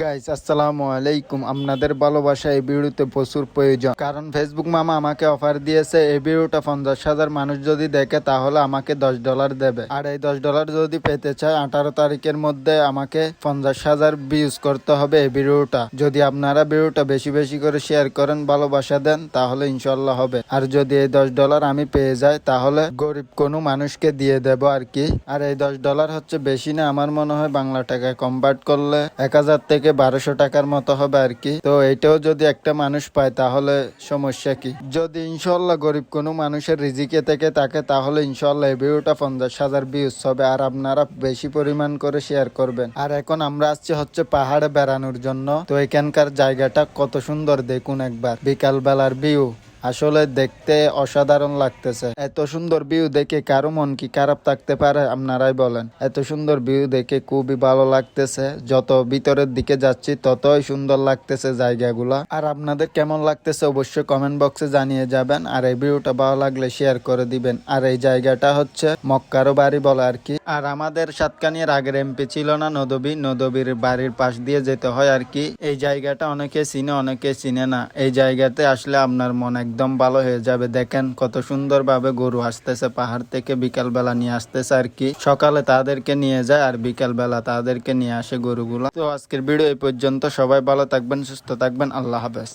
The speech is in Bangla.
গাইস আসসালামু আলাইকুম। আপনাদের ভালোবাসা এই ভিডিওতে প্রচুর প্রয়োজন, কারণ ফেসবুক মামা আমাকে অফার দিয়েছে এই ভিডিওটা 50,000 মানুষ যদি দেখে তাহলে আমাকে $10 দেবে। আর এই $10 যদি পেতে চায় 18 তারিখের মধ্যে আমাকে 50,000 ভিউজ করতে হবে এই ভিডিওটা। যদি আপনারা ভিডিওটা বেশি বেশি করে শেয়ার করেন, ভালোবাসা দেন, তাহলে ইনশাল্লাহ হবে। আর যদি এই $10 আমি পেয়ে যাই তাহলে গরিব কোনো মানুষকে দিয়ে দেব আর কি। আর এই $10 হচ্ছে বেশি না, আমার মনে হয় বাংলা টাকায় কনভার্ট করলে 1000 থেকে 1200 টাকার মতো হবে আর কি। তো এইটাও যদি একটা মানুষ পায় তাহলে সমস্যা কি? যদি ইনশাল্লাহ গরিব কোনো মানুষের রিজিকে থেকে থাকে তাহলে ইনশাল্লাহ এই ভিডিওটা 50,000 ভিউজ হবে। আর আপনারা বেশি পরিমাণ করে শেয়ার করবেন। আর এখন আমরা আসছি হচ্ছে পাহাড়ে বেড়ানোর জন্য। তো এখানকার জায়গাটা কত সুন্দর দেখুন একবার, বিকাল বেলার ভিউ আসলে দেখতে অসাধারণ লাগতেছে। এত সুন্দর ভিউ দেখে কারো মন কি খারাপ থাকতে পারে? আপনারাই বলেন। এত সুন্দর ভিউ দেখে খুবই ভালো লাগতেছে। যত ভিতরের দিকে যাচ্ছি ততই সুন্দর লাগতেছে জায়গাগুলা। আর আপনাদের কেমন লাগতেছে অবশ্যই কমেন্ট বক্সে জানিয়ে যাবেন। আর এই ভিডিওটা ভালো লাগলে শেয়ার করে দিবেন। আর এই জায়গাটা হচ্ছে মক্কারও বাড়ি বলে আর কি। আর আমাদের সাতকানিয়ার আগের এমপি ছিল না নদবীর বাড়ির পাশ দিয়ে যেতে হয় আর কি। এই জায়গাটা অনেকে চিনে অনেকে চিনে না। এই জায়গাতে আসলে আপনার মন একদম ভালো হয়ে যাবে। দেখেন কত সুন্দর ভাবে গরু আসতেছে পাহাড় থেকে, বিকাল বেলা নিয়ে আসতেছে আর কি। সকালে তাদেরকে নিয়ে যায় আর বিকাল বেলা তাদেরকে নিয়ে আসে গরুগুলা। তো আজকের ভিডিও এই পর্যন্ত। সবাই ভালো থাকবেন, সুস্থ থাকবেন, আল্লাহ হাফেজ।